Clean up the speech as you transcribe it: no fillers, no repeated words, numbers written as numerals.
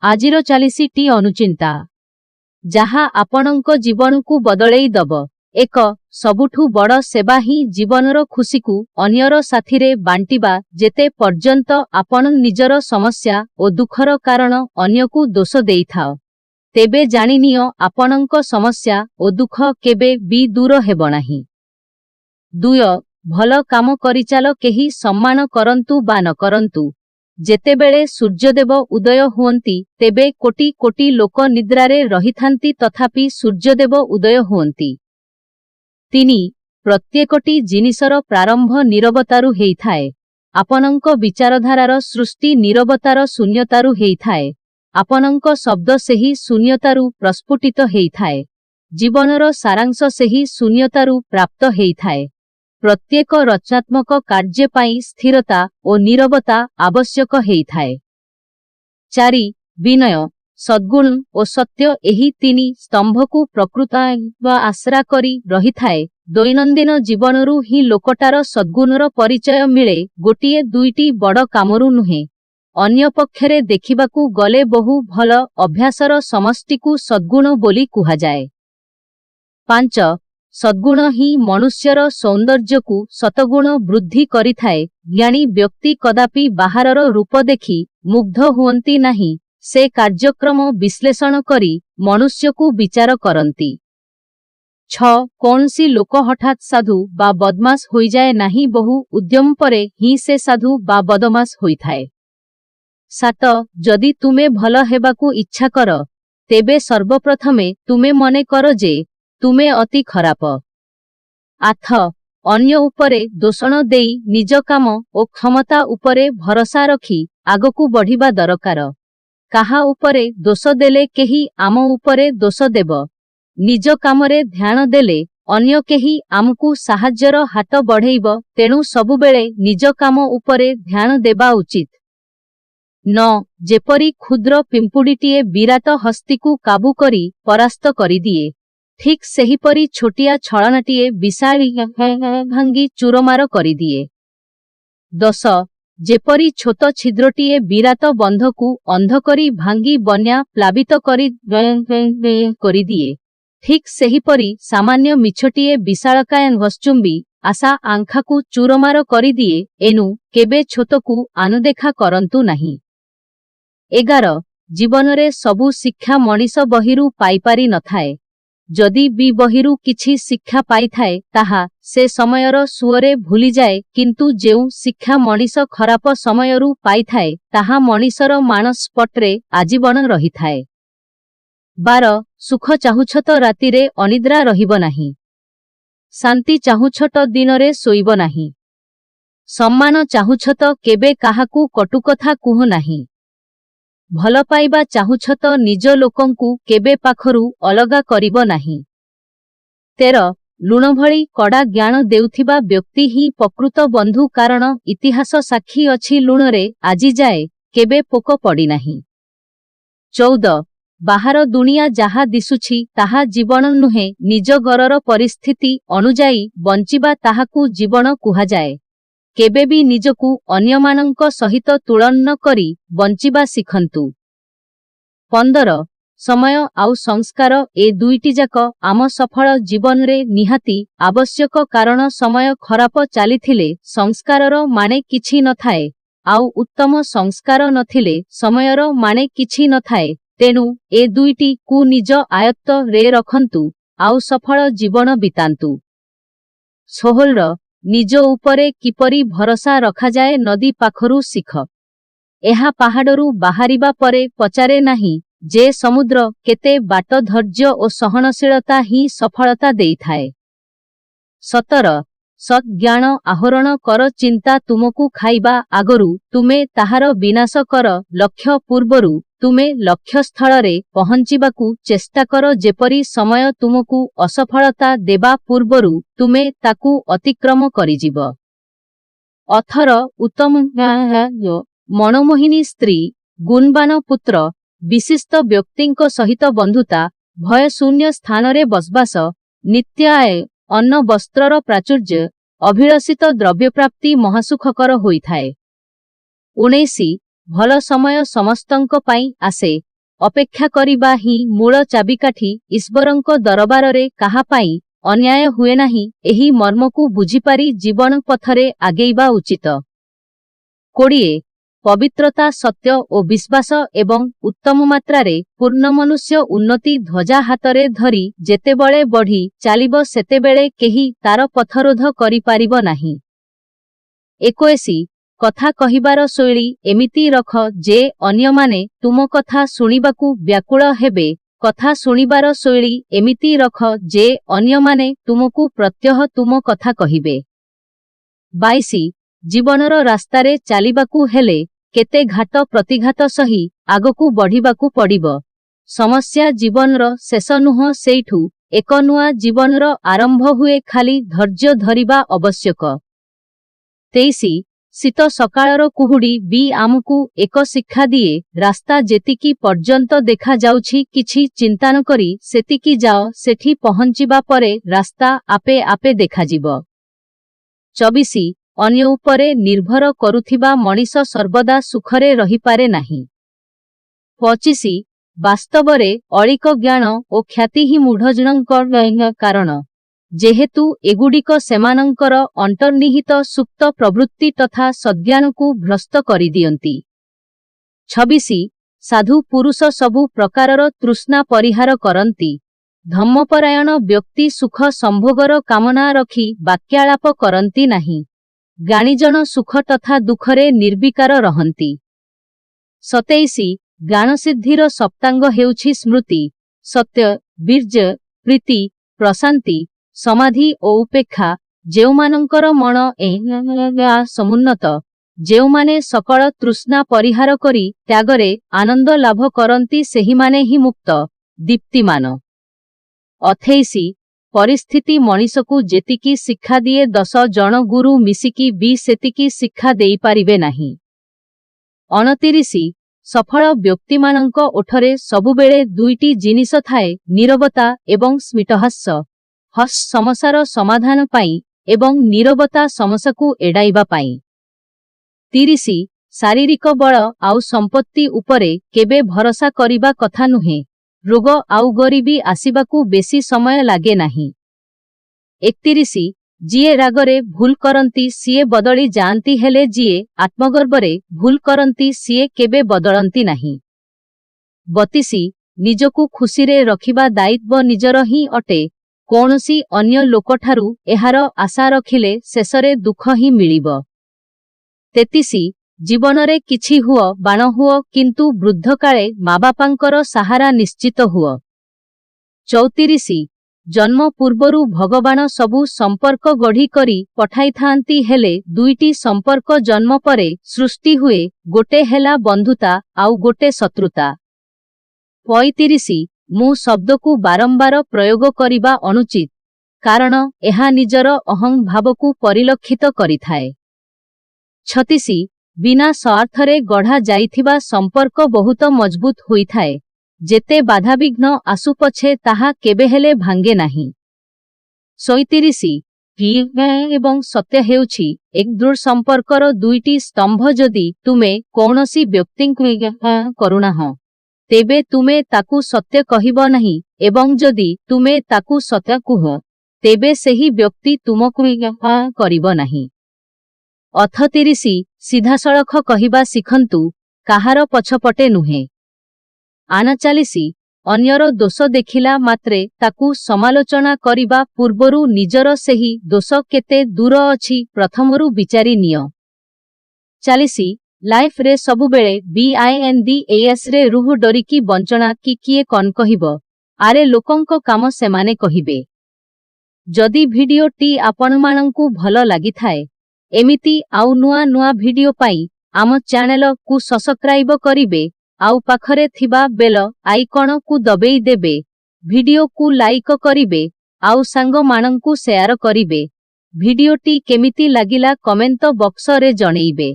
ଆଜିର ଚାଲିଶଟି ଅନୁଚିନ୍ତା ଯାହା ଆପଣଙ୍କ ଜୀବନକୁ ବଦଳେଇ ଦବ। 1. ସବୁଠୁ ବଡ଼ ସେବା ହିଁ ଜୀବନର ଖୁସିକୁ ଅନ୍ୟର ସାଥିରେ ବାଣ୍ଟିବା। ଯେତେ ପର୍ଯ୍ୟନ୍ତ ଆପଣ ନିଜର ସମସ୍ୟା ଓ ଦୁଃଖର କାରଣ ଅନ୍ୟକୁ ଦୋଷ ଦେଇଥାଅ, ତେବେ ଜାଣିନିଅ ଆପଣଙ୍କ ସମସ୍ୟା ଓ ଦୁଃଖ କେବେ ବି ଦୂର ହେବ ନାହିଁ। 2. ଭଲ କାମ କରିଚାଲ, କେହି ସମ୍ମାନ କରନ୍ତୁ ବା ନ କରନ୍ତୁ। ଯେତେବେଳେ ସୂର୍ଯ୍ୟଦେବ ଉଦୟ ହୁଅନ୍ତି, ତେବେ କୋଟି କୋଟି ଲୋକ ନିଦ୍ରାରେ ରହିଥାନ୍ତି, ତଥାପି ସୂର୍ଯ୍ୟଦେବ ଉଦୟ ହୁଅନ୍ତି। 3. ପ୍ରତ୍ୟେକଟି ଜିନିଷର ପ୍ରାରମ୍ଭ ନୀରବତାରୁ ହେଇଥାଏ। ଆପଣଙ୍କ ବିଚାରଧାରାର ସୃଷ୍ଟି ନୀରବତାର ଶୂନ୍ୟତାରୁ ହେଇଥାଏ। ଆପଣଙ୍କ ଶବ୍ଦ ସେହି ଶୂନ୍ୟତାରୁ ପ୍ରସ୍ଫୁଟିତ ହେଇଥାଏ। ଜୀବନର ସାରାଂଶ ସେହି ଶୂନ୍ୟତାରୁ ପ୍ରାପ୍ତ ହେଇଥାଏ। ପ୍ରତ୍ୟେକ ରଚନାତ୍ମକ କାର୍ଯ୍ୟ ପାଇଁ ସ୍ଥିରତା ଓ ନୀରବତା ଆବଶ୍ୟକ ହେଇଥାଏ। 4. ବିନୟ, ସଦ୍ଗୁଣ ଓ ସତ୍ୟ, ଏହି 3 ସ୍ତମ୍ଭକୁ ପ୍ରକୃତ ଆଶ୍ରା କରି ରହିଥାଏ। ଦୈନନ୍ଦିନ ଜୀବନରୁ ହିଁ ଲୋକଟାର ସଦ୍ଗୁଣର ପରିଚୟ ମିଳେ, ଗୋଟିଏ ଦୁଇଟି ବଡ଼ କାମରୁ ନୁହେଁ। ଅନ୍ୟପକ୍ଷରେ ଦେଖିବାକୁ ଗଲେ ବହୁ ଭଲ ଅଭ୍ୟାସର ସମଷ୍ଟିକୁ ସଦ୍ଗୁଣ ବୋଲି କୁହାଯାଏ। 5. ସଦ୍ଗୁଣ ହିଁ ମନୁଷ୍ୟର ସୌନ୍ଦର୍ଯ୍ୟକୁ ଶତଗୁଣ ବୃଦ୍ଧି କରିଥାଏ। ଜ୍ଞାନୀ ବ୍ୟକ୍ତି କଦାପି ବାହାରର ରୂପ ଦେଖି ମୁଗ୍ଧ ହୁଅନ୍ତି ନାହିଁ, ସେ କାର୍ଯ୍ୟକ୍ରମ ବିଶ୍ଳେଷଣ କରି ମନୁଷ୍ୟକୁ ବିଚାର କରନ୍ତି। 6. କୌଣସି ଲୋକ ହଠାତ୍ ସାଧୁ ବା ବଦମାସ ହୋଇଯାଏ ନାହିଁ, ବହୁ ଉଦ୍ୟମ ପରେ ହିଁ ସେ ସାଧୁ ବା ବଦମାସ ହୋଇଥାଏ। 7. ଯଦି ତୁମେ ଭଲ ହେବାକୁ ଇଚ୍ଛା କର, ତେବେ ସର୍ବପ୍ରଥମେ ତୁମେ ମନେ କର ଯେ ତୁମେ ଅତି ଖରାପ। 8. ଅନ୍ୟ ଉପରେ ଦୋଷଣ ଦେଇ ନିଜ କାମ ଓ କ୍ଷମତା ଉପରେ ଭରସା ରଖି ଆଗକୁ ବଢ଼ିବା ଦରକାର। କାହା ଉପରେ ଦୋଷ ଦେଲେ କେହି ଆମ ଉପରେ ଦୋଷ ଦେବ। ନିଜ କାମରେ ଧ୍ୟାନ ଦେଲେ ଅନ୍ୟ କେହି ଆମକୁ ସାହାଯ୍ୟର ହାତ ବଢ଼େଇବ। ତେଣୁ ସବୁବେଳେ ନିଜ କାମ ଉପରେ ଧ୍ୟାନ ଦେବା ଉଚିତ। 9. ଯେପରି କ୍ଷୁଦ୍ର ପିମ୍ପୁଡ଼ିଟିଏ ବିରାଟ ହସ୍ତୀକୁ କାବୁ କରି ପରାସ୍ତ କରିଦିଏ, ଠିକ୍ ସେହିପରି ଛୋଟିଆ ଛଳନାଟିଏ ବିଶାଳ ଭାଙ୍ଗି ଚୁରମାର କରିଦିଏ। 10. ଯେପରି ଛୋଟ ଛିଦ୍ରଟିଏ ବିରାଟ ବନ୍ଧକୁ ଅନ୍ଧ କରି ଭାଙ୍ଗି ବନ୍ୟା ପ୍ଲାବିତ କରିଦିଏ, ଠିକ୍ ସେହିପରି ସାମାନ୍ୟ ମିଛଟିଏ ବିଶାଳକାୟ ଗଶ୍ଚୁମ୍ବୀ ଆଶା ଆଙ୍ଖାକୁ ଚୁରମାର କରିଦିଏ। ଏଣୁ କେବେ ଛୋଟକୁ ଆନଦେଖା କରନ୍ତୁ ନାହିଁ। 11. ଜୀବନରେ ସବୁ ଶିକ୍ଷା ମଣିଷ ବହିରୁ ପାଇପାରି ନଥାଏ। ଯଦି ବି ବହିରୁ କିଛି ଶିକ୍ଷା ପାଇଥାଏ, ତାହା ସେ ସମୟର ସୁଅରେ ଭୁଲିଯାଏ, କିନ୍ତୁ ଯେଉଁ ଶିକ୍ଷା ମଣିଷ ଖରାପ ସମୟରୁ ପାଇଥାଏ, ତାହା ମଣିଷର ମାନସପଟରେ ଆଜୀବନ ରହିଥାଏ। 12. ସୁଖ ଚାହୁଁଛ ତ ରାତିରେ ଅନିଦ୍ରା ରହିବ ନାହିଁ। ଶାନ୍ତି ଚାହୁଁଛ ତ ଦିନରେ ଶୋଇବ ନାହିଁ। ସମ୍ମାନ ଚାହୁଁଛ ତ କେବେ କାହାକୁ କଟୁକଥା କୁହ ନାହିଁ। ଭଲ ପାଇବା ଚାହୁଁଛ ତ ନିଜ ଲୋକଙ୍କୁ କେବେ ପାଖରୁ ଅଲଗା କରିବ ନାହିଁ। 13. ଲୁଣ ଭଳି କଡ଼ା ଜ୍ଞାନ ଦେଉଥିବା ବ୍ୟକ୍ତି ହିଁ ପ୍ରକୃତ ବନ୍ଧୁ, କାରଣ ଇତିହାସ ସାକ୍ଷୀ ଅଛି ଲୁଣରେ ଆଜିଯାଏ କେବେ ପୋକ ପଡ଼ିନାହିଁ। 14. ବାହାର ଦୁନିଆ ଯାହା ଦିଶୁଛି ତାହା ଜୀବନ ନୁହେଁ, ନିଜ ଘରର ପରିସ୍ଥିତି ଅନୁଯାୟୀ ବଞ୍ଚିବା ତାହାକୁ ଜୀବନ କୁହାଯାଏ। କେବେ ବି ନିଜକୁ ଅନ୍ୟମାନଙ୍କ ସହିତ ତୁଳନା କରି ବଞ୍ଚିବା ଶିଖନ୍ତୁ। 15. ସମୟ ଆଉ ସଂସ୍କାର, ଏ ଦୁଇଟିଯାକ ଆମ ସଫଳ ଜୀବନରେ ନିହାତି ଆବଶ୍ୟକ, କାରଣ ସମୟ ଖରାପ ଚାଲିଥିଲେ ସଂସ୍କାରର ମାନେ କିଛି ନଥାଏ, ଆଉ ଉତ୍ତମ ସଂସ୍କାର ନଥିଲେ ସମୟର ମାନେ କିଛି ନଥାଏ। ତେଣୁ ଏ ଦୁଇଟିକୁ ନିଜ ଆୟତ୍ତରେ ରଖନ୍ତୁ ଆଉ ସଫଳ ଜୀବନ ବିତାନ୍ତୁ। 16. ନିଜ ଉପରେ କିପରି ଭରସା ରଖାଯାଏ ନଦୀ ପାଖରୁ ଶିଖ। ଏହା ପାହାଡ଼ରୁ ବାହାରିବା ପରେ ପଚାରେ ନାହିଁ ଯେ ସମୁଦ୍ର କେତେ ବାଟ, ଧୈର୍ଯ୍ୟ ଓ ସହନଶୀଳତା ହିଁ ସଫଳତା ଦେଇଥାଏ। 17. ସତ୍ ଜ୍ଞାନ ଆହରଣ କର, ଚିନ୍ତା ତୁମକୁ ଖାଇବା ଆଗରୁ ତୁମେ ତାହାର ବିନାଶ କର। ଲକ୍ଷ୍ୟ ପୂର୍ବରୁ ତୁମେ ଲକ୍ଷ୍ୟସ୍ଥଳରେ ପହଞ୍ଚିବାକୁ ଚେଷ୍ଟା କର, ଯେପରି ସମୟ ତୁମକୁ ଅସଫଳତା ଦେବା ପୂର୍ବରୁ ତୁମେ ତାକୁ ଅତିକ୍ରମ କରିଯିବ। 18. ଉତ୍ତମ ମନୋମୋହିନୀ ସ୍ତ୍ରୀ, ଗୁଣବାନ ପୁତ୍ର, ବିଶିଷ୍ଟ ବ୍ୟକ୍ତିଙ୍କ ସହିତ ବନ୍ଧୁତା, ଭୟଶୂନ୍ୟ ସ୍ଥାନରେ ବସବାସ, ନିତ୍ୟ ଆୟ, ଅନ୍ନ ବସ୍ତ୍ରର ପ୍ରାଚୁର୍ଯ୍ୟ, ଅଭିଳଷିତ ଦ୍ରବ୍ୟପ୍ରାପ୍ତି ମହାସୁଖକର ହୋଇଥାଏ। 19. ଭଲ ସମୟ ସମସ୍ତଙ୍କ ପାଇଁ ଆସେ, ଅପେକ୍ଷା କରିବା ହିଁ ମୂଳ ଚାବିକାଠି। ଈଶ୍ୱରଙ୍କ ଦରବାରରେ କାହା ପାଇଁ ଅନ୍ୟାୟ ହୁଏ ନାହିଁ, ଏହି ମର୍ମକୁ ବୁଝିପାରି ଜୀବନ ପଥରେ ଆଗେଇବା ଉଚିତ। 20 ପବିତ୍ରତା, ସତ୍ୟ ଓ ବିଶ୍ୱାସ ଏବଂ ଉତ୍ତମ ମାତ୍ରାରେ ପୂର୍ଣ୍ଣ ମନୁଷ୍ୟ ଉନ୍ନତି ଧ୍ୱଜା ହାତରେ ଧରି ଯେତେବେଳେ ବଢ଼ି ଚାଲିବ ସେତେବେଳେ କେହି ତାର ପଥରୋଧ କରିପାରିବ ନାହିଁ। 21 କଥା କହିବାର ଶୈଳୀ ଏମିତି ରଖ ଯେ ଅନ୍ୟମାନେ ତୁମ କଥା ଶୁଣିବାକୁ ବ୍ୟାକୁଳ ହେବେ। କଥା ଶୁଣିବାର ଶୈଳୀ ଏମିତି ରଖ ଯେ ଅନ୍ୟମାନେ ତୁମକୁ ପ୍ରତ୍ୟହ ତୁମ କଥା କହିବେ। 22 ଜୀବନର ରାସ୍ତାରେ ଚାଲିବାକୁ ହେଲେ କେତେ ଘାତ ପ୍ରତିଘାତ ସହି ଆଗକୁ ବଢ଼ିବାକୁ ପଡ଼ିବ। ସମସ୍ୟା ଜୀବନର ଶେଷ ନୁହଁ, ସେଇଠୁ ଏକ ନୂଆ ଜୀବନର ଆରମ୍ଭ ହୁଏ। ଖାଲି ଧୈର୍ଯ୍ୟ ଧରିବା ଆବଶ୍ୟକ। 23 ଶୀତ ସକାଳର କୁହୁଡ଼ି ବି ଆମକୁ ଏକ ଶିକ୍ଷା ଦିଏ। ରାସ୍ତା ଯେତିକି ପର୍ଯ୍ୟନ୍ତ ଦେଖାଯାଉଛି କିଛି ଚିନ୍ତା ନ କରି ସେତିକି ଯାଅ, ସେଠି ପହଞ୍ଚିବା ପରେ ରାସ୍ତା ଆପେ ଆପେ ଦେଖାଯିବ। 24 ଅନ୍ୟ ଉପରେ ନିର୍ଭର କରୁଥିବା ମଣିଷ ସର୍ବଦା ସୁଖରେ ରହିପାରେ ନାହିଁ। 25 ବାସ୍ତବରେ ଅଳିକ ଜ୍ଞାନ ଓ ଖ୍ୟାତି ହିଁ ମୂଢ଼ଜଣଙ୍କ କାରଣ, ଯେହେତୁ ଏଗୁଡ଼ିକ ସେମାନଙ୍କର ଅନ୍ତର୍ନିହିତ ସୁପ୍ତ ପ୍ରବୃତ୍ତି ତଥା ସଦ୍ଜ୍ଞାନକୁ ଭ୍ରଷ୍ଟ କରିଦିଅନ୍ତି। 26 ସାଧୁ ପୁରୁଷ ସବୁ ପ୍ରକାରର ତୃଷ୍ଣା ପରିହାର କରନ୍ତି। ଧର୍ମପରାୟଣ ବ୍ୟକ୍ତି ସୁଖ ସମ୍ଭୋଗର କାମନା ରଖି ବାକ୍ୟାଳାପ କରନ୍ତି ନାହିଁ। ଜ୍ଞାନୀଜନ ସୁଖ ତଥା ଦୁଃଖରେ ନିର୍ବିକାର ରହନ୍ତି। 27 ଜ୍ଞାନସିଦ୍ଧିର ସପ୍ତାଙ୍ଗ ହେଉଛି ସ୍ମୃତି, ସତ୍ୟ, ବୀର୍ଯ୍ୟ, ପ୍ରୀତି, ପ୍ରଶାନ୍ତି, ସମାଧି ଓ ଉପେକ୍ଷା। ଯେଉଁମାନଙ୍କର ମନ ସମୁନ୍ନତ, ଯେଉଁମାନେ ସକଳ ତୃଷ୍ଣା ପରିହାର କରି ତ୍ୟାଗରେ ଆନନ୍ଦ ଲାଭ କରନ୍ତି, ସେହିମାନେ ହିଁ ମୁକ୍ତ, ଦୀପ୍ତିମାନ। 28 ପରିସ୍ଥିତି ମଣିଷକୁ ଯେତିକି ଶିକ୍ଷା ଦିଏ 10 ଜଣ ଗୁରୁ ମିଶିକି ବି ସେତିକି ଶିକ୍ଷା ଦେଇପାରିବେ ନାହିଁ। 29 ସଫଳ ବ୍ୟକ୍ତିମାନଙ୍କ ଓଠରେ ସବୁବେଳେ ଦୁଇଟି ଜିନିଷ ଥାଏ, ନୀରବତା ଏବଂ ସ୍ମିତହାସ୍ୟ। ସମସ୍ୟାର ସମାଧାନ ପାଇଁ ଏବଂ ନୀରବତା ସମସ୍ୟାକୁ ଏଡ଼ାଇବା ପାଇଁ। 30 ଶାରୀରିକ ବଳ ଆଉ ସମ୍ପତ୍ତି ଉପରେ କେବେ ଭରସା କରିବା କଥା ନୁହେଁ। ରୋଗ ଆଉ ଗରିବୀ ଆସିବାକୁ ବେଶୀ ସମୟ ଲାଗେ ନାହିଁ। 31 ଯିଏ ରାଗରେ ଭୁଲ କରନ୍ତି ସିଏ ବଦଳି ଯାଆନ୍ତି, ହେଲେ ଯିଏ ଆତ୍ମଗର୍ବରେ ଭୁଲ କରନ୍ତି ସିଏ କେବେ ବଦଳନ୍ତି ନାହିଁ। 32 ନିଜକୁ ଖୁସିରେ ରଖିବା ଦାୟିତ୍ୱ ନିଜର ହିଁ ଅଟେ। କୌଣସି ଅନ୍ୟ ଲୋକଠାରୁ ଏହାର ଆଶା ରଖିଲେ ଶେଷରେ ଦୁଃଖ ହିଁ ମିଳିବ। 33 ଜୀବନରେ କିଛି ହୁଅ ବାଣ ହୁଅ, କିନ୍ତୁ ବୃଦ୍ଧକାଳେ ମାବାପାଙ୍କର ସାହାରା ନିଶ୍ଚିତ ହୁଅ। 34 ଜନ୍ମ ପୂର୍ବରୁ ଭଗବାନ ସବୁ ସମ୍ପର୍କ ଗଢ଼ି କରି ପଠାଇଥାନ୍ତି, ହେଲେ ଦୁଇଟି ସମ୍ପର୍କ ଜନ୍ମ ପରେ ସୃଷ୍ଟି ହୁଏ, ଗୋଟେ ହେଲା ବନ୍ଧୁତା ଆଉ ଗୋଟେ ଶତ୍ରୁତା। 35 ମୁଁ ଶବ୍ଦକୁ ବାରମ୍ବାର ପ୍ରୟୋଗ କରିବା ଅନୁଚିତ, କାରଣ ଏହା ନିଜର ଅହଂ ଭାବକୁ ପରିଲକ୍ଷିତ କରିଥାଏ। 36 ବିନା ସ୍ୱାର୍ଥରେ ଗଢ଼ା ଯାଇଥିବା ସମ୍ପର୍କ ବହୁତ ମଜବୁତ ହୋଇଥାଏ। ଯେତେ ବାଧାବିଘ୍ନ ଆସୁ ପଛେ ତାହା କେବେହେଲେ ଭାଙ୍ଗେ ନାହିଁ। 37 ଏବଂ ସତ୍ୟ ହେଉଛି ଏକ ଦୃଢ଼ ସମ୍ପର୍କର ଦୁଇଟି ସ୍ତମ୍ଭ। ଯଦି ତୁମେ କୌଣସି ବ୍ୟକ୍ତିଙ୍କୁ କରୁନାହଁ, ତେବେ ତୁମେ ତାକୁ ସତ୍ୟ କହିବ ନାହିଁ, ଏବଂ ଯଦି ତୁମେ ତାକୁ ସତ୍ୟ କୁହ, ତେବେ ସେହି ବ୍ୟକ୍ତି ତୁମକୁ କରିବ ନାହିଁ। 38 ସିଧାସଳଖ କହିବା ଶିଖନ୍ତୁ, କାହାର ପଛପଟେ ନୁହେଁ। 39 ଅନ୍ୟର ଦୋଷ ଦେଖିଲା ମାତ୍ରେ ତାକୁ ସମାଲୋଚନା କରିବା ପୂର୍ବରୁ ନିଜର ସେହି ଦୋଷ କେତେ ଦୂର ଅଛି ପ୍ରଥମରୁ ବିଚାରି ନିଅ। 40 ଲାଇଫରେ ସବୁବେଳେ BINDAS ରେ ରୁହ, ଡରିକି ବଞ୍ଚଣା କି କିଏ କଣ କହିବ, ଆରେ ଲୋକଙ୍କ କାମ ସେମାନେ କହିବେ। ଯଦି ଭିଡିଓଟି ଆପଣମାନଙ୍କୁ ଭଲ ଲାଗିଥାଏ, ଏମିତି ଆଉ ନୂଆ ନୂଆ ଭିଡିଓ ପାଇଁ ଆମ ଚ୍ୟାନେଲକୁ ସବସ୍କ୍ରାଇବ କରିବେ, ଆଉ ପାଖରେ ଥିବା ବେଲ ଆଇକଣକୁ ଦବେଇ ଦେବେ। ଭିଡିଓକୁ ଲାଇକ କରିବେ ଆଉ ସାଙ୍ଗମାନଙ୍କୁ ସେୟାର କରିବେ। ଭିଡିଓଟି କେମିତି ଲାଗିଲା କମେଣ୍ଟ ବକ୍ସରେ ଜଣେଇବେ।